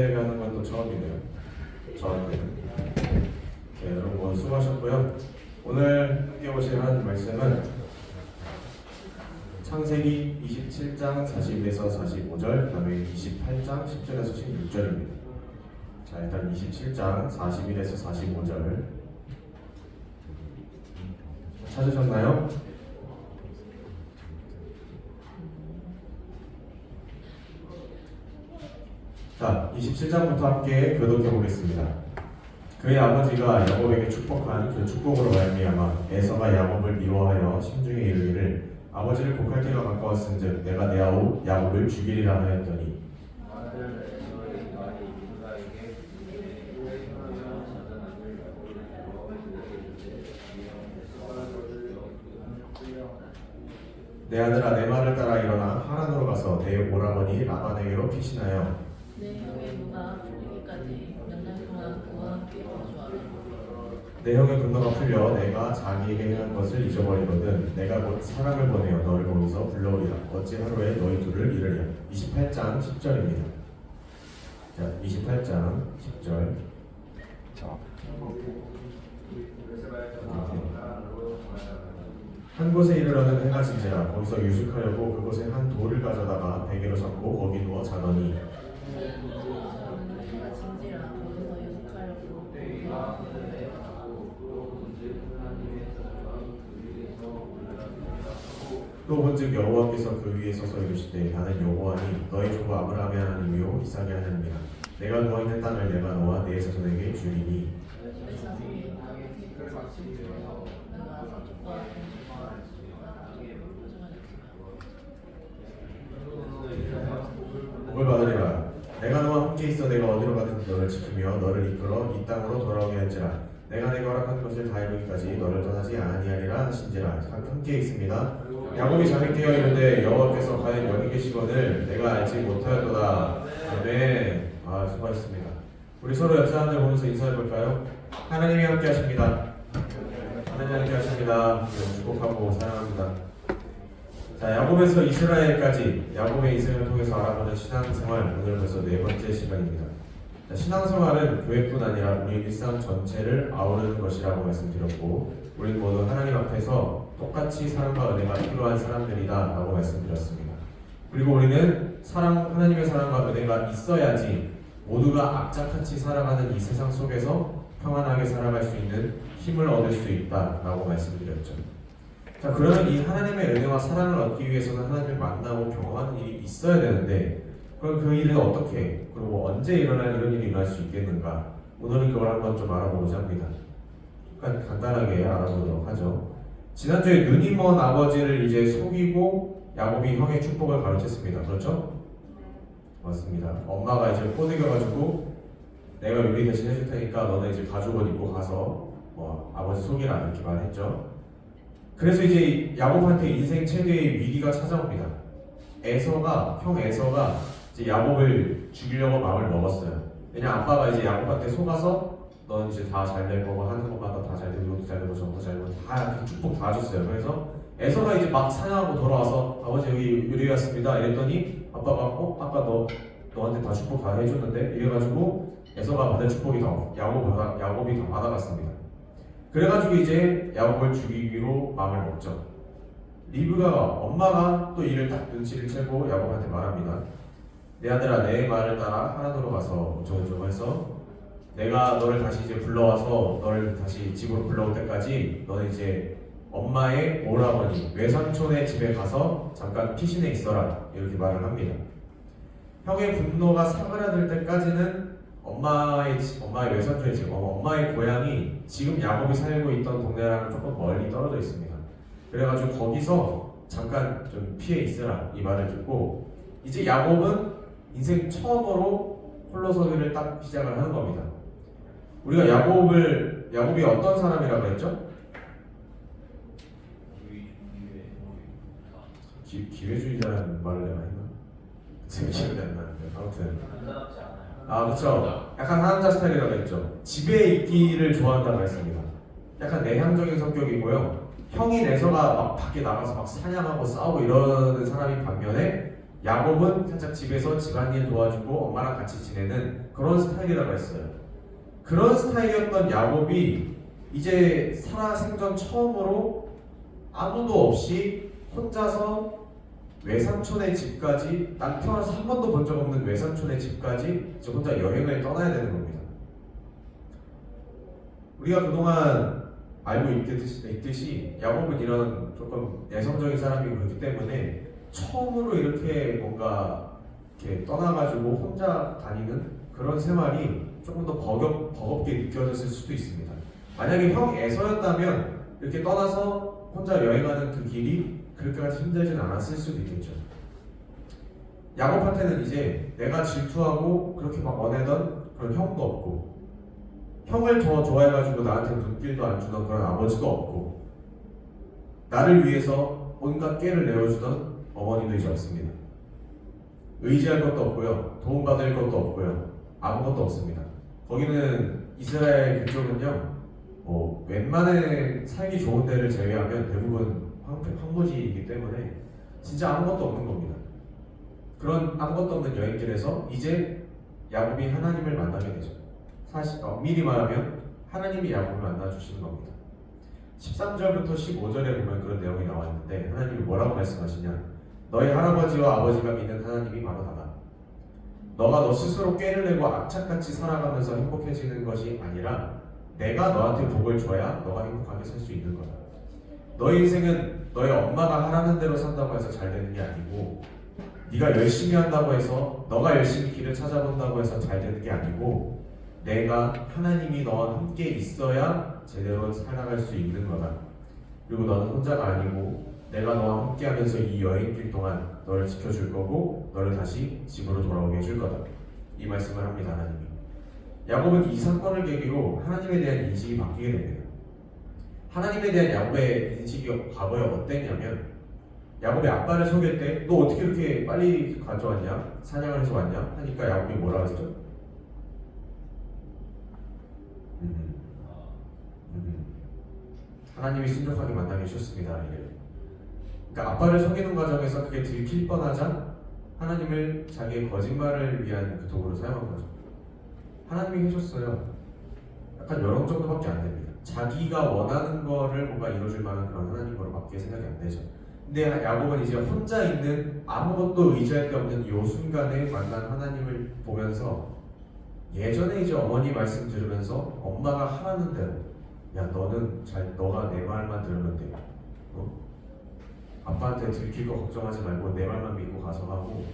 검색하는 건 또 처음이네요. 저한테는. 네, 여러분 오늘 수고하셨고요. 오늘 함께 보실 한 말씀은 창세기 27장 41에서 45절, 그다음에 28장 10절에서 16절입니다. 자, 일단 27장 41에서 45절 찾으셨나요? 자, 27장부터 함께 교독해 보겠습니다. 그의 아버지가 야곱에게 축복한 그 축복으로 말미암아 에서가 야곱을 미워하여 심중에 이르기를 아버지를 곡할 때가 가까웠은즉 내가 내 아우 야곱을 죽이리라 하였더니 내 아들아 내 말을 따라 일어나 하란으로 가서 내 오라버니 라반에게로 피신하여 내 형의 누가 풀리기까지 몇 날 동안 그와 함께 거주하라. 내 형의 분노가 풀려 내가 자기에게 행한 것을 잊어버리거든 내가 곧 사람을 보내어 너를 거기서 불러오리라. 어찌 하루에 너희 둘을 이르랴. 28장 10절입니다. 자, 28장 10절. 한 곳에 이르러는 해가 진지라 거기서 유숙하려고 그곳에 한 돌을 가져다가 베개로 잡고 거기 누워 자더니 해가 진지라 거기서 유숙하려고 또 본즉 여호와께서 그 위에 서서 이르시되 나는 여호와니 너희 조부 아브라함의 하나님이요 이삭의 하나님이라. 내가 누워 있는 땅을 내가 너와 네 자손에게 주리니. 복을 받으리라. 내가 너와 함께 있어 내가 어디로 가든지 너를 지키며 너를 이끌어 이 땅으로 돌아오게 할지라. 내가 내가 허락한 것을 다 이루기까지 너를 떠나지 아니하리라 하신지라. 함께 있습니다. 야곱이 잠이 깨어 이르되 여호와께서 과연 여기 계시거늘 내가 알지 못하였도다. 아멘. 수고하셨습니다. 우리 서로 옆 사람들 보면서 인사해 볼까요? 하나님이 함께 하십니다. 하나님 함께 하십니다. 축복하고 사랑합니다. 자, 야곱에서 이스라엘까지 야곱의 인생을 통해서 알아보는 신앙생활, 오늘 벌써 네 번째 시간입니다. 자, 신앙생활은 교회뿐 아니라 우리 일상 전체를 아우르는 것이라고 말씀드렸고, 우리는 모두 하나님 앞에서 똑같이 사랑과 은혜가 필요한 사람들이다 라고 말씀드렸습니다. 그리고 우리는 하나님의 사랑과 은혜가 있어야지 모두가 악착같이 살아가는 이 세상 속에서 평안하게 살아갈 수 있는 힘을 얻을 수 있다 라고 말씀드렸죠. 자, 그러면 이 하나님의 은혜와 사랑을 얻기 위해서는 하나님을 만나고 경험하는 일이 있어야 되는데, 그럼 그 일은 어떻게, 그리고 언제 일어날 이런 일이 일어날 수 있겠는가? 오늘은 그걸 한번 좀 알아보고자 합니다. 간단하게 알아보도록 하죠. 지난주에 눈이 먼 아버지를 이제 속이고 야곱이 형의 축복을 가르쳤습니다. 그렇죠? 맞습니다. 엄마가 이제 꼬드겨가지고 내가 요리 대신 해줄 테니까 너는 이제 가죽옷 입고 가서 아버지 속이라 이렇게 말했죠. 그래서 이제 야곱한테 인생 최대의 위기가 찾아옵니다. 형 에서가 이제 야곱을 죽이려고 마음을 먹었어요. 왜냐 아빠가 이제 야곱한테 속아서 넌 이제 다 잘 될 거고 하는 것마다 다 잘 되고 이것도 잘 되고 저것도 잘 되고 다 축복 다 줬어요. 그래서 에서가 이제 막 사냥하고 돌아와서 아버지 여기 요리 왔습니다 이랬더니 아빠가 아까 너한테 다 축복 다 해줬는데 이래가지고 에서가 받은 축복이 야곱이 다 받아갔습니다. 그래가지고 이제 야곱을 죽이기로 마음을 먹죠. 엄마가 또 이를 딱 눈치를 채고 야곱한테 말합니다. 내 아들아 내 말을 따라 하란으로 가서 어쩌고저쩌고 해서 내가 너를 다시 이제 불러와서 너를 다시 집으로 불러올 때까지 너는 이제 엄마의 오라버니 외삼촌의 집에 가서 잠깐 피신해 있어라 이렇게 말을 합니다. 형의 분노가 사그라들 때까지는 엄마의 외삼촌의 집, 엄마의 고향이 지금 야곱이 살고 있던 동네랑 조금 멀리 떨어져 있습니다. 그래가지고 거기서 잠깐 좀 피해 있으라 이 말을 듣고 이제 야곱은 인생 처음으로 홀로서기를 딱 시작을 하는 겁니다. 우리가 야곱이 어떤 사람이라고 했죠? 기회주의자라는 말을 내가 했나? 기억이 안 나는데 아무튼 그쵸. 약간 하남자 스타일이라고 했죠. 집에 있기를 좋아한다고 했습니다. 약간 내향적인 성격이고요. 형인 에서가 막 밖에 나가서 막 사냥하고 싸우고 이러는 사람인 반면에 야곱은 살짝 집에서 집안일 도와주고 엄마랑 같이 지내는 그런 스타일이라고 했어요. 그런 스타일이었던 야곱이 이제 살아 생전 처음으로 아무도 없이 혼자서 외삼촌의 집까지, 난 태어나서 한 번도 본 적 없는 외삼촌의 집까지 이제 혼자 여행을 떠나야 되는 겁니다. 우리가 그동안 알고 있듯이 야곱은 이런 조금 내성적인 사람이 그렇기 때문에 처음으로 이렇게 뭔가 이렇게 떠나가지고 혼자 다니는 그런 생활이 조금 더 버겁게 느껴졌을 수도 있습니다. 만약에 형 에서였다면 이렇게 떠나서 혼자 여행하는 그 길이 그렇게까지 힘들진 않았을 수도 있겠죠. 야곱한테는 이제 내가 질투하고 그렇게 막 원하던 그런 형도 없고, 형을 더 좋아해가지고 나한테 눈길도 안 주던 그런 아버지도 없고, 나를 위해서 온갖 깨를 내어주던 어머니도 이제 없습니다. 의지할 것도 없고요, 도움받을 것도 없고요, 아무것도 없습니다. 거기는 이스라엘 그쪽은요, 웬만한 살기 좋은 데를 제외하면 대부분 황무지이기 때문에 진짜 아무것도 없는 겁니다. 그런 아무것도 없는 여행길에서 이제 야곱이 하나님을 만나게 되죠. 사실 엄밀히 말하면 하나님이 야곱을 만나주시는 겁니다. 13절부터 15절에 보면 그런 내용이 나와 있는데 하나님이 뭐라고 말씀하시냐, 너희 할아버지와 아버지가 믿는 하나님이 바로 나다. 너가 너 스스로 꾀를 내고 악착같이 살아가면서 행복해지는 것이 아니라 내가 너한테 복을 줘야 너가 행복하게 살 수 있는 거다. 너희 인생은 너희 엄마가 하라는 대로 산다고 해서 잘 되는 게 아니고, 네가 열심히 한다고 해서, 너가 열심히 길을 찾아본다고 해서 잘 되는 게 아니고, 내가 하나님이 너와 함께 있어야 제대로 살아갈 수 있는 거다. 그리고 너는 혼자가 아니고 내가 너와 함께 하면서 이 여행길 동안 너를 지켜줄 거고 너를 다시 집으로 돌아오게 해줄 거다. 이 말씀을 합니다. 하나님이. 야곱은 이 사건을 계기로 하나님에 대한 인식이 바뀌게 됩니다. 하나님에 대한 야곱의 인식이 과거에 어땠냐면, 야곱의 아빠를 속일 때 너 어떻게 이렇게 빨리 가져왔냐? 사냥을 해서 왔냐? 하니까 야곱이 뭐라 하죠? 하나님이 순종하게 만나게 해주셨습니다. 이래요. 그러니까 아빠를 속이는 과정에서 그게 들킬 뻔하자 하나님을 자기의 거짓말을 위한 그 도구로 사용한 거죠. 하나님이 해줬어요. 약간 이런 정도밖에 안 됩니다. 자기가 원하는 거를 뭔가 이루어줄 만한 그런 하나님으로밖에 생각이 안 되죠. 근데 야곱은 이제 혼자 있는, 아무것도 의지할 데 없는 이 순간에 만난 하나님을 보면서, 예전에 이제 어머니 말씀 들으면서 엄마가 하라는 대로, 야 너는 너가 내 말만 들으면 돼. 아빠한테 들킬 거 걱정하지 말고 내 말만 믿고 가서 하고,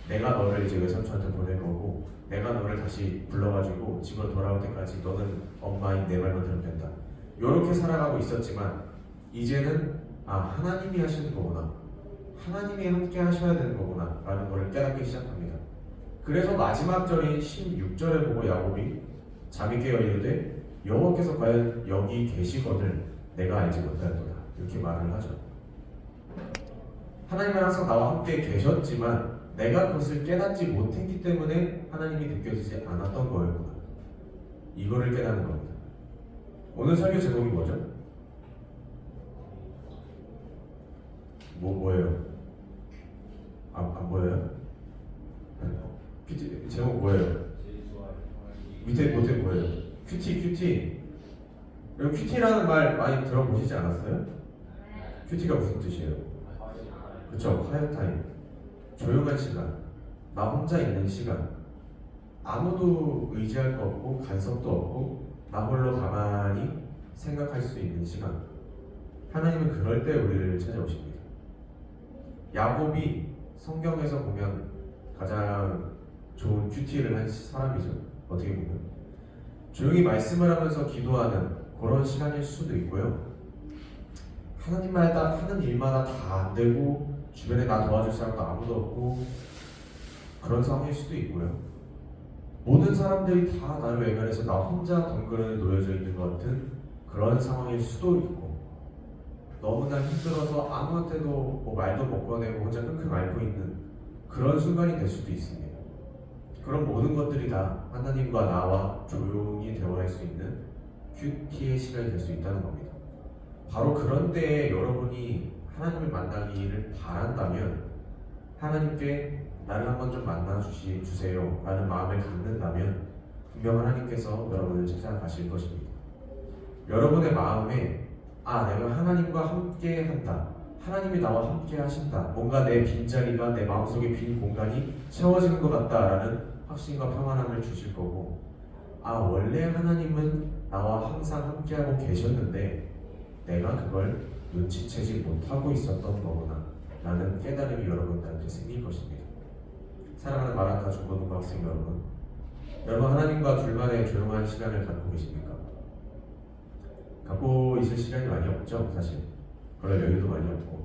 내가 너를 이제 외삼촌한테 보낼 거고, 내가 너를 다시 불러가지고 집으로 돌아올 때까지 너는 엄마인 내 말만 들으면 된다. 이렇게 살아가고 있었지만 이제는 하나님이 하시는 거구나, 하나님이 함께 하셔야 되는 거구나 라는 것을 깨닫기 시작합니다. 그래서 마지막 절인 16절에 보고 야곱이 잠이 깨어 이르되 여호와께서 과연 여기 계시거늘 내가 알지 못하였도다, 이렇게 말을 하죠. 하나님은 항상 나와 함께 계셨지만 내가 그것을 깨닫지 못했기 때문에 하나님이 느껴지지 않았던 거였구나, 이거를 깨닫는 겁니다. 오늘 설교 제목이 뭐죠? 뭐예요? 안 보여요? 큐티 제목 뭐예요? 밑에 뭐예요? 큐티. 여러분 큐티라는 말 많이 들어보시지 않았어요? 큐티가 무슨 뜻이에요? 그쵸, quiet time, 조용한 시간, 나 혼자 있는 시간, 아무도 의지할 거 없고 간섭도 없고 나 홀로 가만히 생각할 수 있는 시간. 하나님은 그럴 때 우리를 찾아오십니다. 야곱이 성경에서 보면 가장 좋은 큐티를 한 사람이죠. 어떻게 보면 조용히 말씀을 하면서 기도하는 그런 시간일 수도 있고요, 하나님마다 하는 일마다 다 안 되고 주변에 나 도와줄 사람도 아무도 없고 그런 상황일 수도 있고요, 모든 사람들이 다 나를 외면해서 나 혼자 덩그러니 놓여져 있는 것 같은 그런 상황일 수도 있고, 너무나 힘들어서 아무한테도 말도 못 꺼내고 혼자 끙끙 앓고 있는 그런 순간이 될 수도 있습니다. 그런 모든 것들이 다 하나님과 나와 조용히 대화할 수 있는 큐티의 시간이 될 수 있다는 겁니다. 바로 그런 때에 여러분이 하나님을 만나기를 바란다면 하나님께 나를 한번 좀 만나 주세요 라는 마음을 갖는다면 분명 하나님께서 여러분을 찾아가실 것입니다. 여러분의 마음에 내가 하나님과 함께 한다, 하나님이 나와 함께 하신다, 뭔가 내 빈자리가, 내 마음속의 빈 공간이 채워지는 것 같다라는 확신과 평안함을 주실 거고, 원래 하나님은 나와 항상 함께하고 계셨는데 내가 그걸 눈치채지 못하고 있었던 거구나 라는 깨달음이 여러분들한테 생길 것입니다. 사랑하는 마라타 중고등부 학생 여러분, 하나님과 둘만의 조용한 시간을 갖고 계십니까? 갖고 있을 시간이 많이 없죠. 사실 그럴 여유도 많이 없고,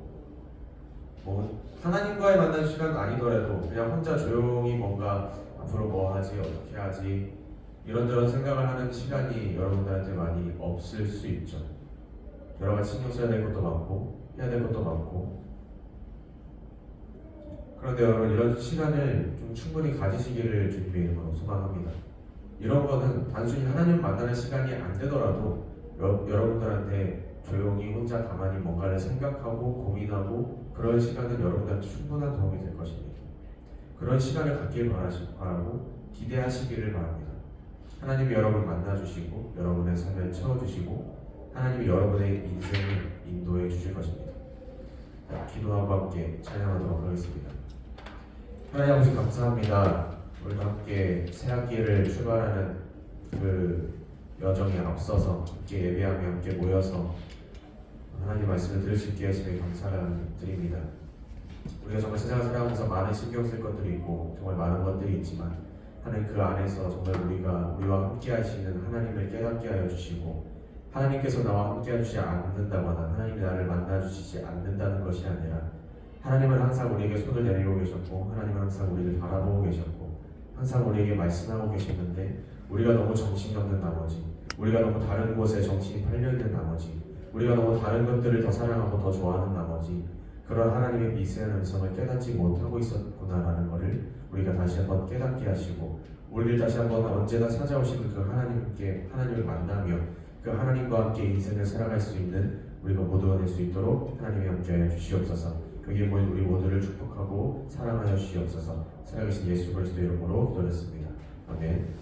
하나님과의 만난 시간 아니더라도 그냥 혼자 조용히 뭔가 앞으로 뭐 하지, 어떻게 하지, 이런저런 생각을 하는 시간이 여러분들한테 많이 없을 수 있죠. 여러가지 신경 써야 될 것도 많고 해야 될 것도 많고. 그런데 여러분, 이런 시간을 좀 충분히 가지시기를 주님의 이름으로 소망합니다. 이런 거는 단순히 하나님 만나는 시간이 안 되더라도 여러분들한테 조용히 혼자 가만히 뭔가를 생각하고 고민하고 그런 시간은 여러분들한테 충분한 도움이 될 것입니다. 그런 시간을 갖길 바라고 기대하시기를 바랍니다. 하나님이 여러분을 만나주시고 여러분의 삶을 채워주시고 하나님이 여러분의 인생을 인도해 주실 것입니다. 기도하고 함께 찬양하도록 하겠습니다. 하나님 아버지 감사합니다. 우리가 함께 새 학기를 출발하는 그 여정에 앞서서 함께 예배하며 함께 모여서 하나님 말씀을 들을 수 있게 하시니 감사를 드립니다. 우리가 정말 세상을 살아가면서 많은 신경 쓸 것들이 있고 정말 많은 것들이 있지만 하나님 그 안에서 정말 우리와 함께 하시는 하나님을 깨닫게 하여 주시고, 하나님께서 나와 함께 하시지 않는다거나 하나님이 나를 만나 주시지 않는다는 것이 아니라 하나님은 항상 우리에게 손을 내밀고 계셨고 하나님은 항상 우리를 바라보고 계셨고 항상 우리에게 말씀하고 계셨는데, 우리가 너무 정신없는 나머지, 우리가 너무 다른 곳에 정신이 팔려있는 나머지, 우리가 너무 다른 것들을 더 사랑하고 더 좋아하는 나머지 그런 하나님의 미세한 음성을 깨닫지 못하고 있었구나라는 것을 우리가 다시 한번 깨닫게 하시고, 우리를 다시 한번 언제나 찾아오시는 그 하나님을 만나며 그 하나님과 함께 인생을 살아갈 수 있는 우리가 모두가 될 수 있도록 하나님이 함께하여 주시옵소서. 거기에 모인 우리 모두를 축복하고 사랑하여 주시옵소서. 살아계신 예수 그리스도 이름으로 기도했습니다. 아멘.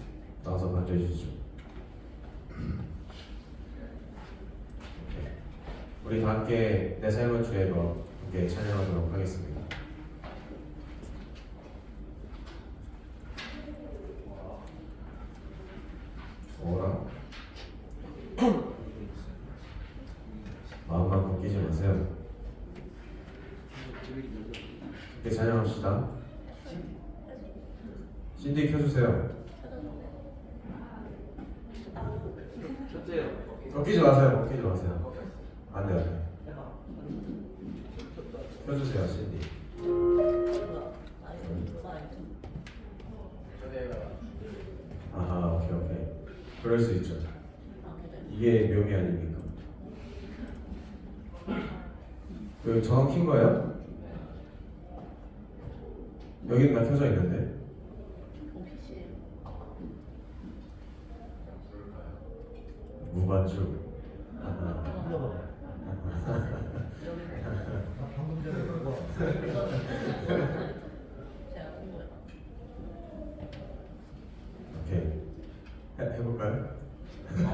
나와서 앉아주시죠. 우리 다 함께 내 삶은 주의 것 함께 찬양하도록 하겠습니다. 오라 마음만 꺾이지 마세요. 함께 찬양합시다. CD 켜주세요. 꺾이지 마세요. 꺾이지 마세요. 안돼. 켜주세요. CD. 아하, 오케이. 그럴 수 있죠. 이게 묘미 아닙니까? 그 전원 킨 거예요? 여기는 다 켜져 있는데. 무반주. 방금 전에 그거 오케이. 해볼까요? 자,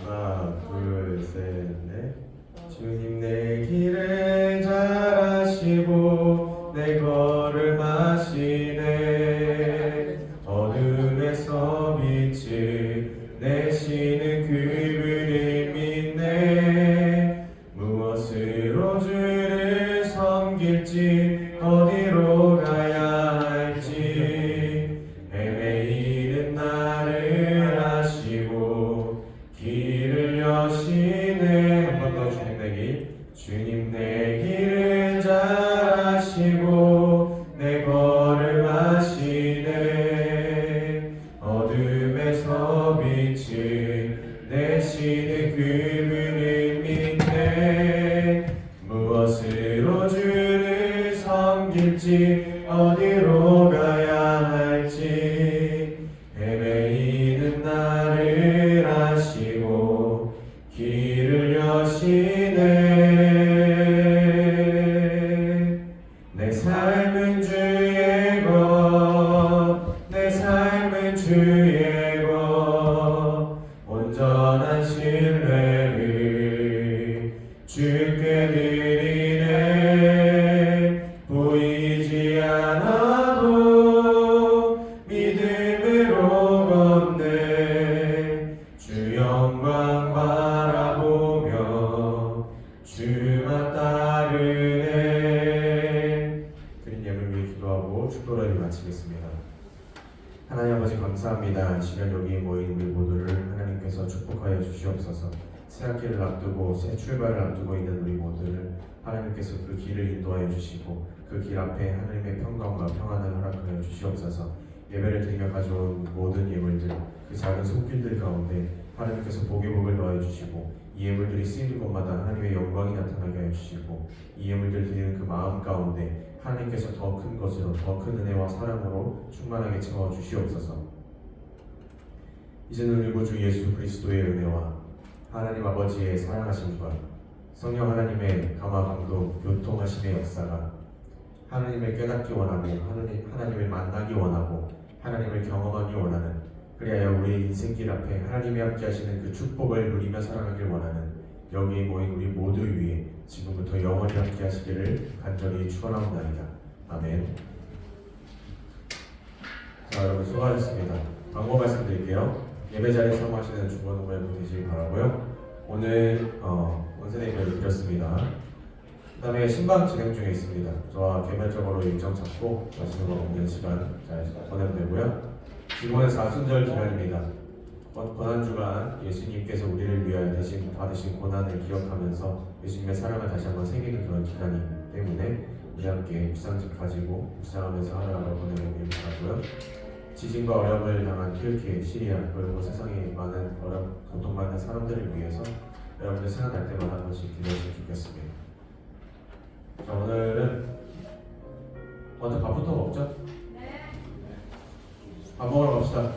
하나, 둘, 셋, 넷. 주님 내 길을 잘 아시고 내 걸음 아시네. 어둠에서 빛을 내시는 그분을 믿네. 무엇으로 주를 섬길지 어디로 가야 할지 헤매이는 나를 아시고 길을 여시네. 한 번 더 주님 내 길. 주님 내 길을 잘 아시고 내 걸음 아시네. 어둠에서 빛을 내시는 그분을 믿네. 무엇으로 주를 섬길지 어디로 가야 할지 헤매이는 나를 아시고 길을 여시네. 예수의 것 온전한 신뢰를 주께 드리네. 보이지 않아도 믿음으로 걷네. 주 영광 바라보며 주만 따르네. 드린 예물 위해 기도하고 축도를 마치겠습니다. 하나님 아버지 감사합니다. 지금 여기 모인 우리 모두를 하나님께서 축복하여 주시옵소서. 새 학기를 앞두고 새 출발을 앞두고 있는 우리 모두를 하나님께서 그 길을 인도하여 주시고 그 길 앞에 하나님의 평강과 평안을 허락하여 주시옵소서. 예배를 드리며 가져온 모든 예물들, 그 작은 손길들 가운데 하나님께서 복의 복을 더하여 주시고 이 예물들이 쓰이는 곳마다 하나님의 영광이 나타나게 하여 주시고 이 예물들 드리는 그 마음 가운데 하나님께서 더 큰 것으로 더 큰 은혜와 사랑으로 충만하게 채워 주시옵소서. 이제는 우리 구주 예수 그리스도의 은혜와 하나님 아버지의 사랑하심과 성령 하나님의 감화 감동 교통하심의 역사가 하나님을 깨닫기 원하고 하나님을 만나기 원하고 하나님을 경험하기 원하는, 그리하여 우리의 인생길 앞에 하나님이 함께 하시는 그 축복을 누리며 살아가길 원하는 여기에 모인 우리 모두 위에 지금부터 영원히 함께 하시기를 간절히 축원하옵나이다. 아멘. 자, 여러분 수고하셨습니다. 광고 말씀드릴게요. 예배 자리에 사모하시는 중고등부 여러분 되시길 바라고요. 오늘 원세대회를 드렸습니다. 그 다음에 신방 진행 중에 있습니다. 저와 개별적으로 일정 잡고 맛있는 거 먹는 시간 잘 보내면 되고요. 지금은 사순절 기간입니다. 고난주간 예수님께서 우리를 위하여 대신 받으신 고난을 기억하면서 예수님의 사랑을 다시 한번 새기는 그런 기간이기 때문에 우리 함께 묵상집 가지고 묵상하면서 하루하루 보내보길 바라고요. 지진과 어려움을 당한 튀르키예, 시리아, 그리고 세상에 많은 어려움, 고통받는 사람들을 위해서 여러분들 생각날 때마다 한 번씩 기도했으면 좋겠습니다. 자, 오늘은 먼저 밥부터 먹죠? 밥 먹으러 갑시다.